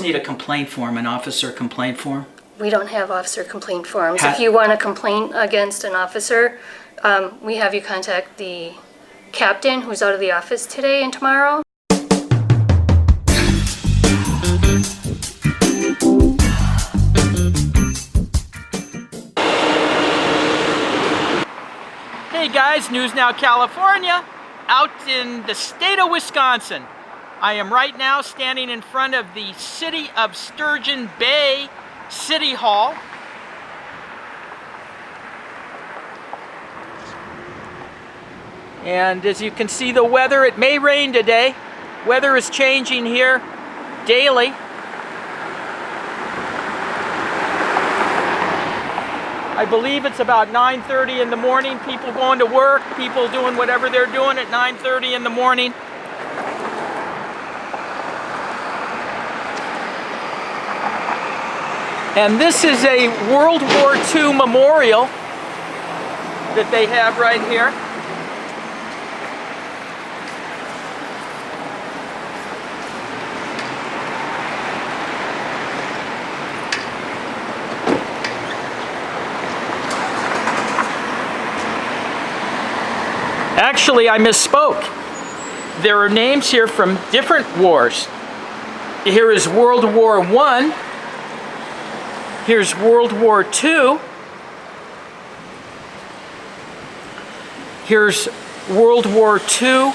need a complaint form, an officer complaint form? We don't have officer complaint forms. If you want a complaint against an officer, we have you contact the captain who's out of the office today and tomorrow. Hey guys, News Now California, out in the state of Wisconsin. I am right now standing in front of the City of Sturgeon Bay City Hall. And as you can see the weather, it may rain today. Weather is changing here daily. I believe it's about 9:30 in the morning. People going to work, people doing whatever they're doing at 9:30 in the morning. And this is a World War II memorial that they have right here. Actually, I misspoke. There are names here from different wars. Here is World War I. Here's World War II. Here's World War II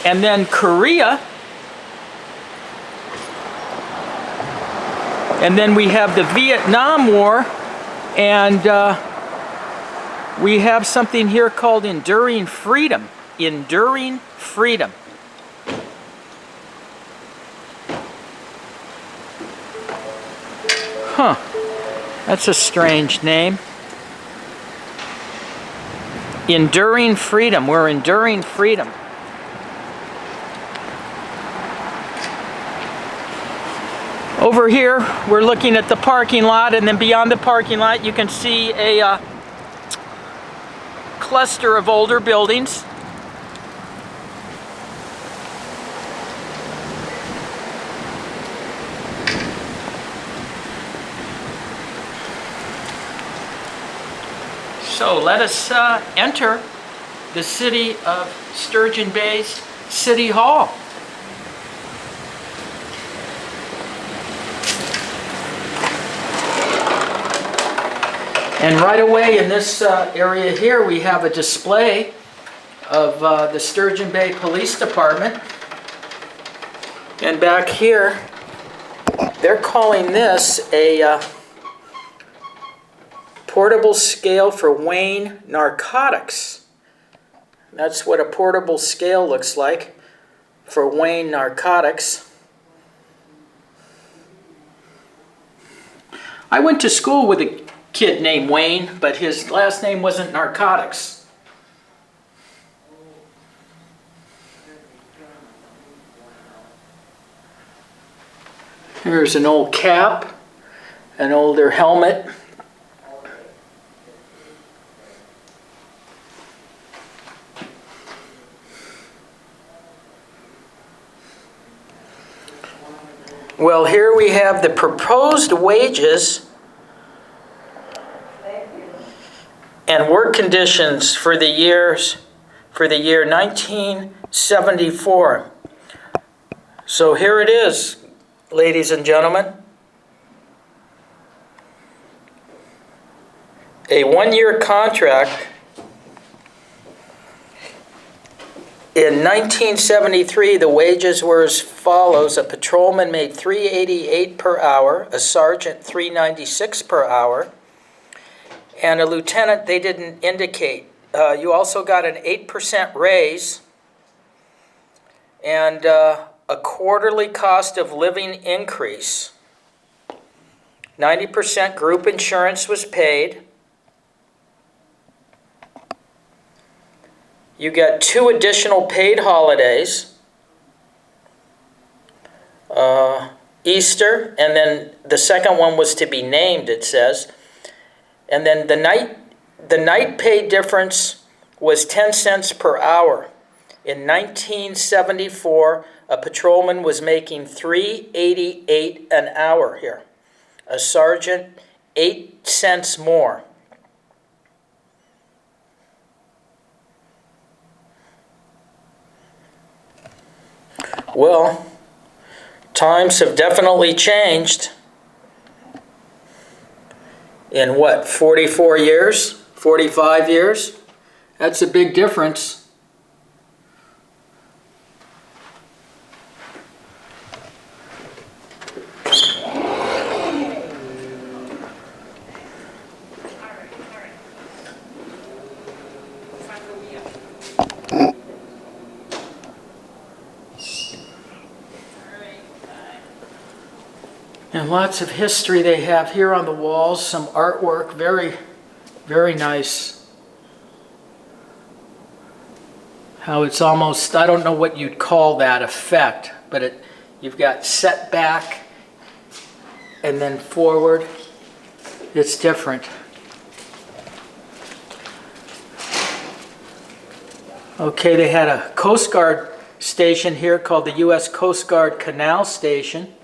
and then Korea. And then we have the Vietnam War, and we have something here called Enduring Freedom. Enduring Freedom. Huh. That's a strange name. Enduring Freedom. We're enduring freedom. Over here, we're looking at the parking lot, and then beyond the parking lot, you can see a cluster of older buildings. So let us enter the City of Sturgeon Bay's City Hall. And right away in this area here, we have a display of the Sturgeon Bay Police Department. And back here, they're calling this a portable scale for weighing narcotics. That's what a portable scale looks like for weighing narcotics. I went to school with a kid named Wayne, but his last name wasn't Narcotics. Here's an old cap, an older helmet. Well, here we have the proposed wages and work conditions for the year 1974. So here it is, ladies and gentlemen. A one-year contract. In 1973, the wages were as follows. A patrolman made $3.88 per hour, a sergeant $3.96 per hour, and a lieutenant, they didn't indicate. You also got an 8% raise and a quarterly cost of living increase. 90% group insurance was paid. You got 2 additional paid holidays, Easter, and then the second one was to be named, it says. And then the night pay difference was 10 cents per hour. In 1974, a patrolman was making $3.88 an hour here. A sergeant, 8 cents more. Well, times have definitely changed. In what, 44 years? 45 years? That's a big difference. And lots of history they have here on the walls, some artwork, very, very nice. How it's almost, I don't know what you'd call that effect, but you've got set back and then forward. It's different. Okay, they had a Coast Guard station here called the U.S. Coast Guard Canal Station.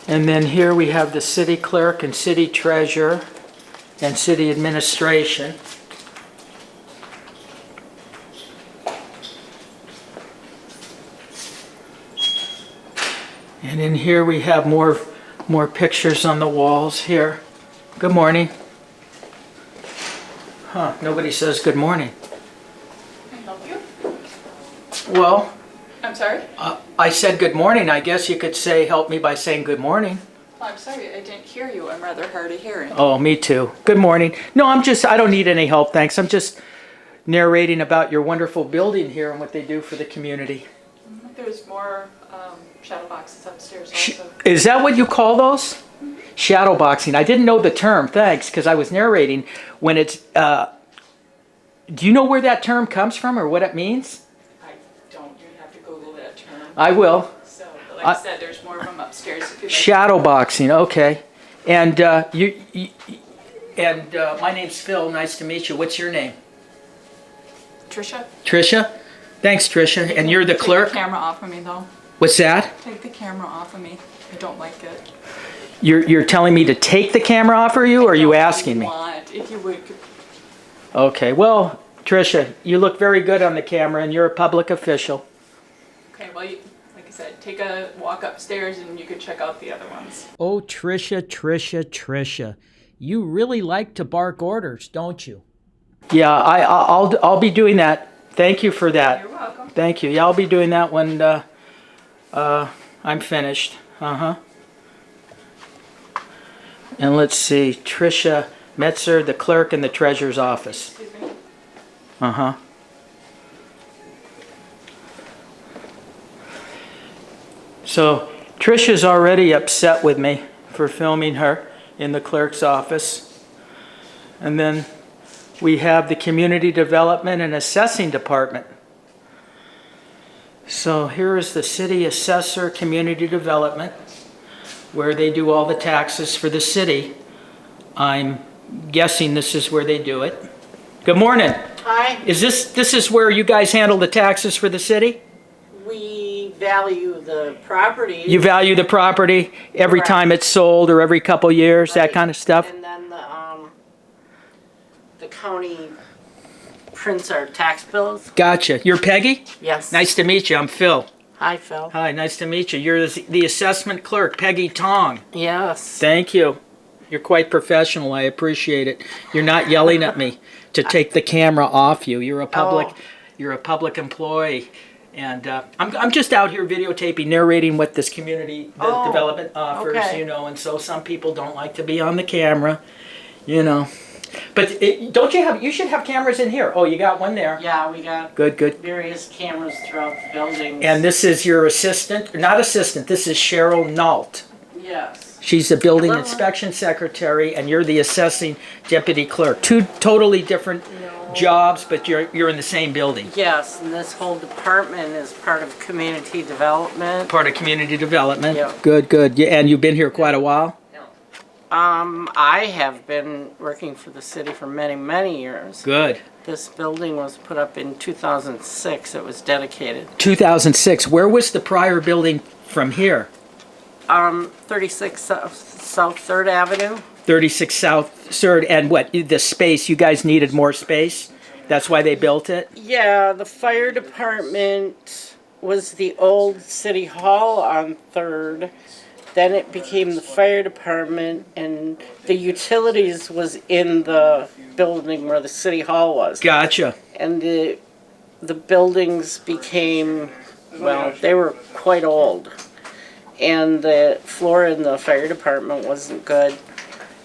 And then here we have the city clerk and city treasurer and city administration. And in here we have more pictures on the walls here. Good morning. Huh, nobody says good morning. Can I help you? Well, I'm sorry? I said good morning. I guess you could say help me by saying good morning. Oh, I'm sorry, I didn't hear you. I'm rather hard of hearing. Oh, me too. Good morning. No, I don't need any help, thanks. I'm just narrating about your wonderful building here and what they do for the community. There's more shadow boxes upstairs also. Is that what you call those? Shadow boxing. I didn't know the term, thanks, because I was narrating when it's, do you know where that term comes from or what it means? I don't. You have to Google that term. I will. So, like I said, there's more of them upstairs. If you'd like. Shadow boxing, okay. And my name's Phil. Nice to meet you. What's your name? Tricia? Tricia? Thanks, Tricia. And you're the clerk? Take the camera off of me, though. What's that? Take the camera off of me. I don't like it. You're telling me to take the camera off of you, or are you asking me? If you would. Okay, well, Tricia, you look very good on the camera, and you're a public official. Okay, well, like I said, take a walk upstairs and you could check out the other ones. Oh, Tricia. You really like to bark orders, don't you? Yeah, I'll be doing that. Thank you for that. You're welcome. Thank you. Yeah, I'll be doing that when I'm finished. Uh-huh. And let's see, Tricia Metzer, the clerk in the treasurer's office. Excuse me. Uh-huh. So Tricia's already upset with me for filming her in the clerk's office. And then we have the community development and assessing department. So here is the city assessor community development, where they do all the taxes for the city. I'm guessing this is where they do it. Good morning. Hi, This is where you guys handle the taxes for the city? we value the property. You value the property every Correct. time it's sold or every couple years, that Right. kind of stuff? And then the county prints our tax bills. Gotcha. You're Peggy? Yes. Nice to meet you. I'm Phil. Hi, Phil. Hi, nice to meet you. You're the assessment clerk, Peggy Tong. Yes. Thank you. You're quite professional. I appreciate it. You're not yelling at me to take the camera off you. You're a public employee. And I'm just out here videotaping, narrating what this community development offers, okay. you know, and so some people don't like to be on the camera, you know. But you should have cameras in here. Oh, you got one there. Yeah, we got Good. various cameras throughout the building. And this is your assistant, not assistant, this is Cheryl Nault. Yes. She's the building Hello. inspection secretary, and you're the assessing deputy clerk. Two totally different jobs, but you're in the same building. Yes, and this whole department is part of community development. Part of community development. Yeah. Good, good. Yeah, and you've been here quite a while? I have been working for the city for many, many years. Good. This building was put up in 2006. It was dedicated. 2006. Where was the prior building from here? 36 South 3rd Avenue. 36 South 3rd, and what, the space, you guys needed more space? That's why they built it? Yeah, the fire department was the old city hall on 3rd. Then it became the fire department, and the utilities was in the building where the city hall was. Gotcha. And the buildings became, well, they were quite old. And the floor in the fire department wasn't good.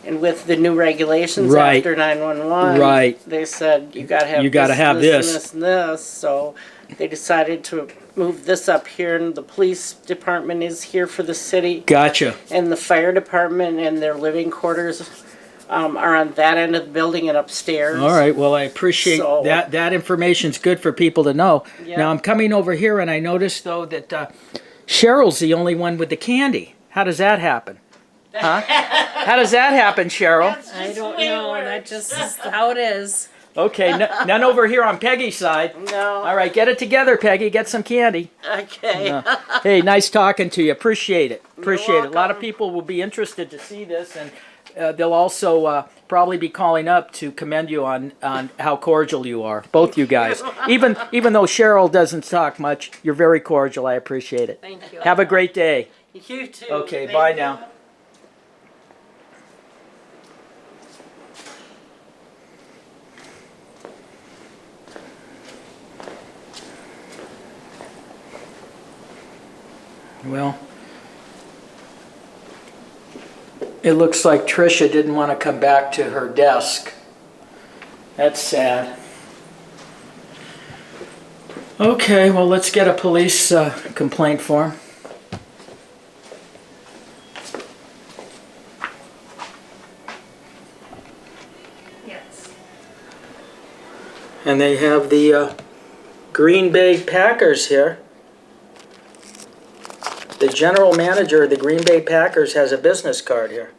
And with the new regulations Right. after 911, Right. they said you gotta have You gotta this, have this, this. and this, and this. So they decided to move this up here, and the police department is here for the city, Gotcha. and the fire department and their living quarters are on that end of the building and upstairs. All right, well, I appreciate So- that. That information's good for people to know. Yeah. Now, I'm coming over here, and I noticed, though, that Cheryl's the only one with the candy. How does that happen? Huh? How does that happen, Cheryl? I don't know. That just is how it is. Okay, none over here on Peggy's side. No. All right, get it together, Peggy. Get some candy. Okay. Hey, nice talking to you. Appreciate it. Appreciate it. A lot of welcome. people will be interested to see this, and they'll also probably be calling up to commend you on how cordial you are, both you guys. Even though Cheryl doesn't talk much, you're very cordial. I appreciate it. Thank you. Have a great day. You too. Okay, Thank bye you. now. Well, it looks like Tricia didn't want to come back to her desk. That's sad. Okay, well, let's get a police complaint form. Yes. And they have the Green Bay Packers here. The general manager of the Green Bay Packers has a business card here.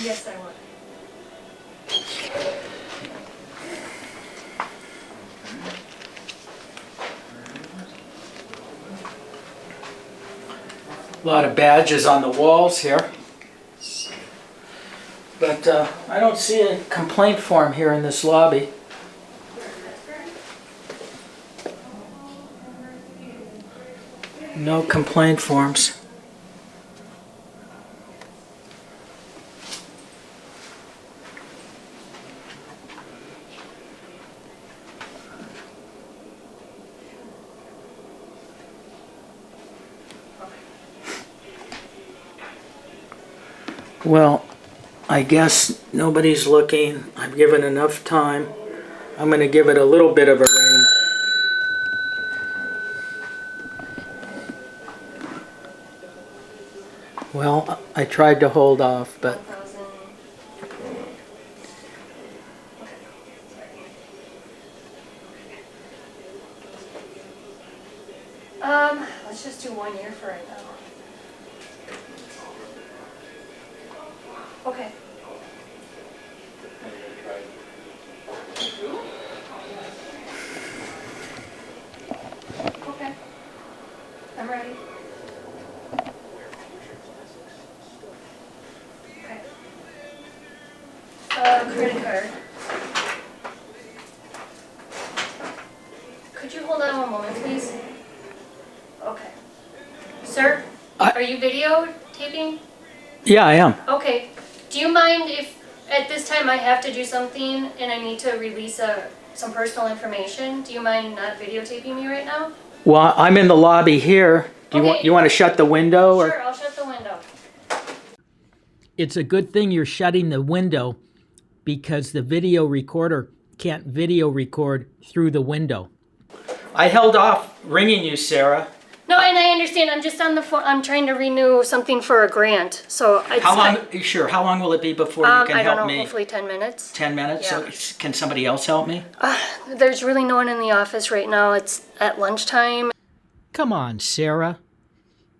Yes, I would. A lot of badges on the walls here. But I don't see a complaint form here in this lobby. No complaint forms. Well, I guess nobody's looking. I've given enough time. I'm going to give it a little bit of a ring. Well, I tried to hold off, but 1,000. Let's just do 1 year for right now. Okay. Okay. I'm ready. Okay. Credit card. Could you hold on one moment, please? Okay. Sir, are you videotaping? yeah, I am. Okay. Do you mind if at this time I have to do something and I need to release a some personal information. Do you mind not videotaping me right now? Well, I'm in the lobby here. Do Okay. you want to shut the window? Or? Sure, I'll shut the window. It's a good thing you're shutting the window because the video recorder can't video record through the window. I held off ringing you, Sarah. No, and I understand. I'm just on the phone. I'm trying to renew something for a grant. So it's, How long? Sure. How long will it be before you can I don't help know. me? Hopefully 10 minutes. 10 minutes. Yeah. So can somebody else help me? There's really no one in the office right now. It's at lunchtime. Come on, Sarah.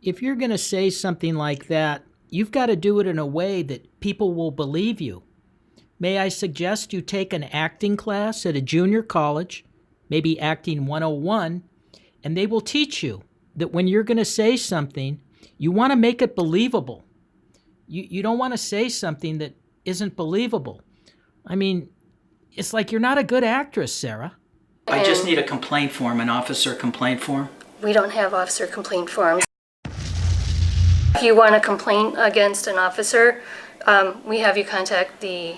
If you're going to say something like that, you've got to do it in a way that people will believe you. May I suggest you take an acting class at a junior college, maybe Acting 101, and they will teach you that when you're going to say something, you want to make it believable. You don't want to say something that isn't believable. I mean, it's like you're not a good actress, Sarah. I just need a complaint form, an officer complaint form. We don't have officer complaint forms. If you want a complaint against an officer, we have you contact the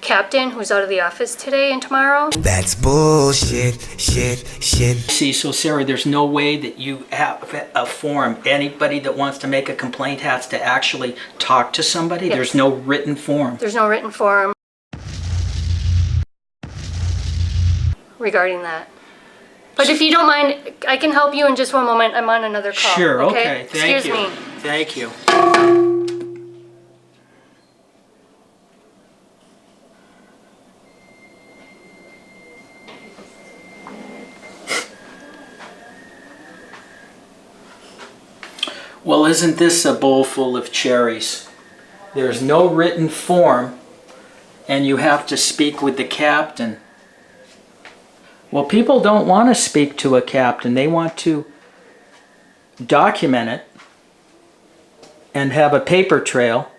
captain who's out of the office today and tomorrow. That's bullshit, shit. See, so Sarah, there's no way that you have a form. Anybody that wants to make a complaint has to actually talk to somebody? Yes. There's no written form. There's no written form regarding that. But if you don't mind, I can help you in just one moment. I'm on another call. Sure, okay. Thank Excuse you. me. Thank you. Well, isn't this a bowl full of cherries? There's no written form, and you have to speak with the captain. Well, people don't want to speak to a captain. They want to document it and have a paper trail.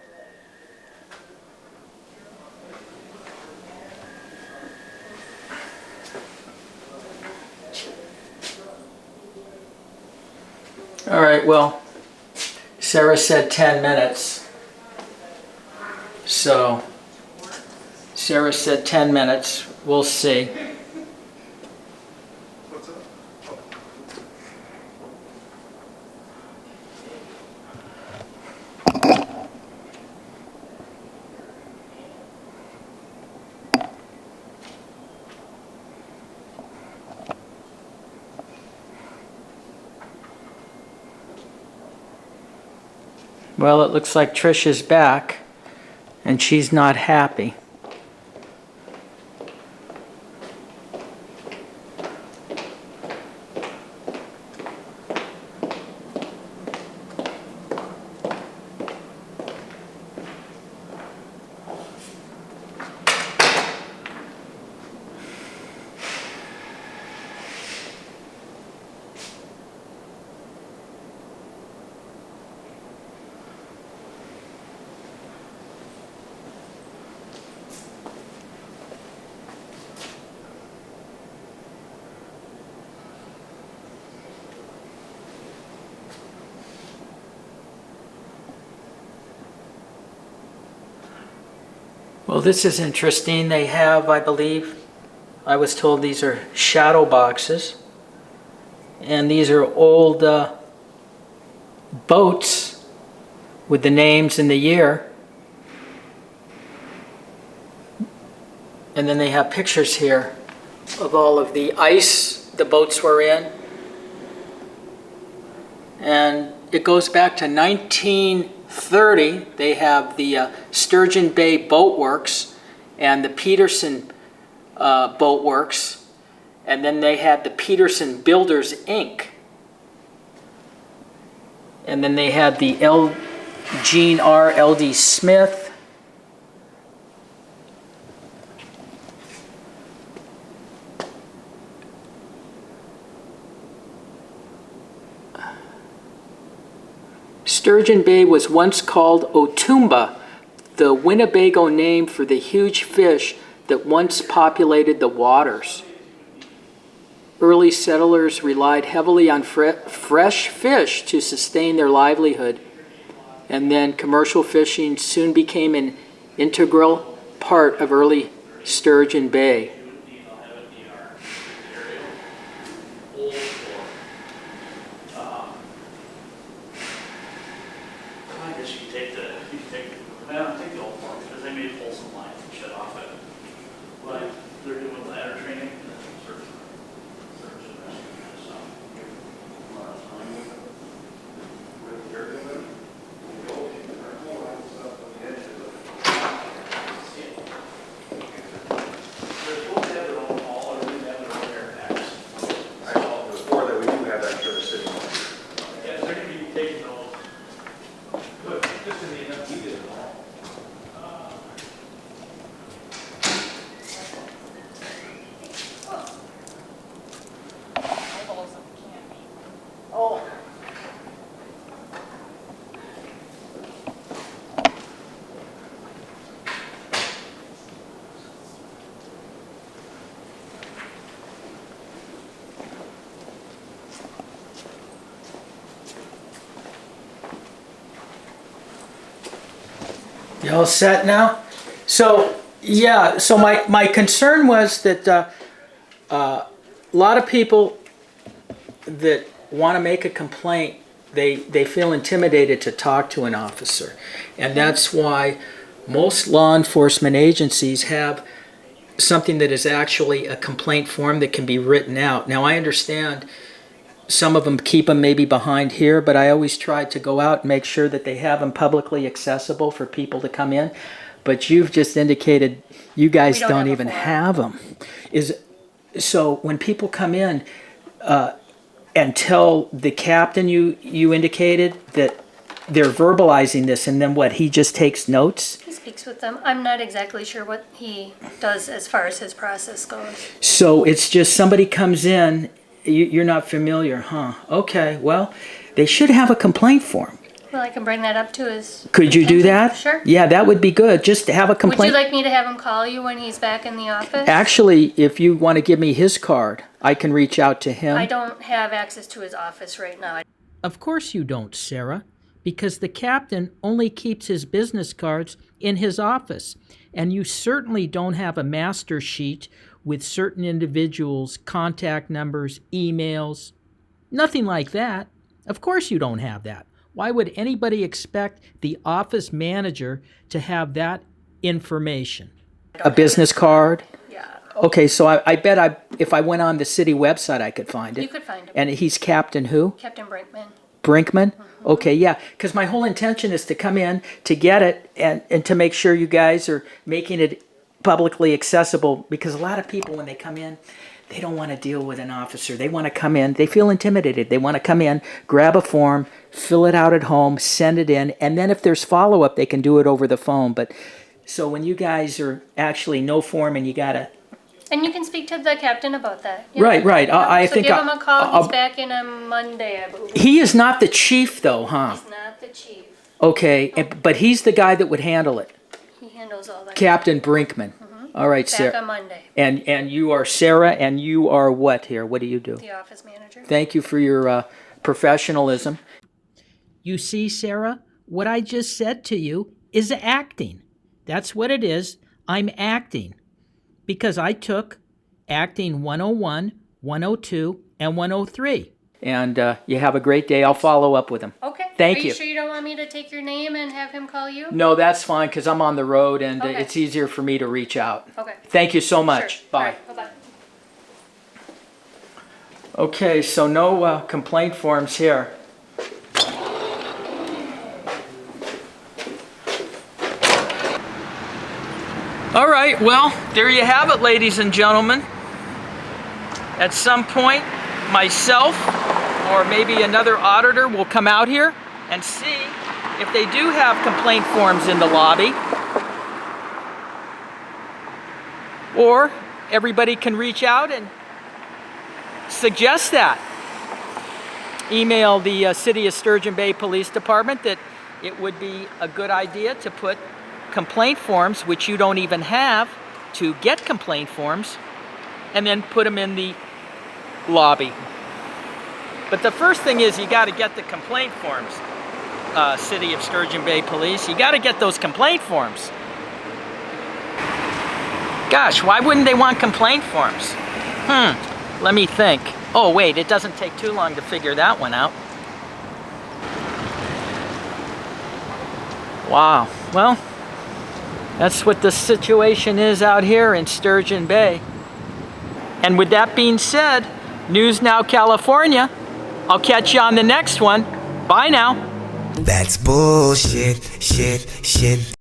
All right, well, Sarah said 10 minutes. So, Sarah said 10 minutes. We'll see. Well, it looks like Trish is back, and she's not happy. Well, this is interesting. They have, I believe, I was told these are shadow boxes. And these are old boats with the names and the year. And then they have pictures here of all of the ice the boats were in. And it goes back to 1930. They have the Sturgeon Bay Boat Works and the Peterson Boat Works. And then they had the Peterson Builders, Inc. And then they had the Gene R. L.D. Smith. Sturgeon Bay was once called Otumba, the Winnebago name for the huge fish that once populated the waters. Early settlers relied heavily on fresh fish to sustain their livelihood, and then commercial fishing soon became an integral part of early Sturgeon Bay. guess you could take the old form, because they may pull some lines and shut off at, like, they're doing ladder training, and then search and rescue kind of stuff. They're supposed to have their own hall, or they have their own air packs. I saw before that we do have that for the city. Yeah, they're gonna be taking those, but just in the event we did it all. You all set now? So, yeah, so my concern was that a lot of people that want to make a complaint, they feel intimidated to talk to an officer. And that's why most law enforcement agencies have something that is actually a complaint form that can be written out. Now, I understand some of them keep them maybe behind here, but I always try to go out and make sure that they have them publicly accessible for people to come in. But you've just indicated you guys We don't don't have a even form. have them. So when people come in and tell the captain you indicated that they're verbalizing this, and then what, he just takes notes? He speaks with them. I'm not exactly sure what he does as far as his process goes. So it's just somebody comes in, you're not familiar, huh? Okay, well, they should have a complaint form. Well, I can bring that up to his. Could you do that? Sure. Yeah, that would be good, just to have a Would complaint. you like me to have him call you when he's back in the office? Actually, if you want to give me his card, I can reach out to him. I don't have access to his office right now. Of course you don't, Sarah, because the captain only keeps his business cards in his office, and you certainly don't have a master sheet with certain individuals' contact numbers, emails, nothing like that. Of course you don't have that. Why would anybody expect the office manager to have that information? A business card? Yeah, Okay, so I bet if I went on the city website, I could find it. you could find him. And he's Captain who? Captain Brinkman. Brinkman? Okay, yeah, because my whole intention is to come in to get it and to make sure you guys are making it publicly accessible, because a lot of people, when they come in, they don't want to deal with an officer. They want to come in, they feel intimidated. They want to come in, grab a form, fill it out at home, send it in, and then if there's follow-up, they can do it over the phone. But so when you guys are actually no form and you got to... And you can speak to the captain about that. Yeah. Right. I So think give him a call. I'll- He's back in on Monday, I believe. He is not the chief, though, huh? He's not the chief. Okay, but he's the guy that would handle it. He handles all that. Captain Brinkman. All right, Back Sarah. on Monday. And you are Sarah, and you are what here? What do you do? The office manager. Thank you for your professionalism. You see, Sarah, what I just said to you is acting. That's what it is. I'm acting. Because I took acting 101, 102, and 103. And you have a great day. I'll follow up with him. Okay. Thank Are you. you sure you don't want me to take your name and have him call you? No, that's fine, because I'm on the road, and Okay. it's easier for me to reach out. Okay. Thank you so much. Sure. Bye. All right, bye-bye. Okay, so no complaint forms here. All right, well, there you have it, ladies and gentlemen. At some point, myself or maybe another auditor will come out here and see if they do have complaint forms in the lobby. Or everybody can reach out and suggest that. Email the City of Sturgeon Bay Police Department that it would be a good idea to put complaint forms, which you don't even have, to get complaint forms, and then put them in the lobby. But the first thing is you got to get the complaint forms, City of Sturgeon Bay Police. You got to get those complaint forms. Gosh, why wouldn't they want complaint forms? Let me think. Oh wait, it doesn't take too long to figure that one out. Wow. Well, that's what the situation is out here in Sturgeon Bay. And with that being said, News Now California, I'll catch you on the next one. Bye now. That's bullshit, shit, shit.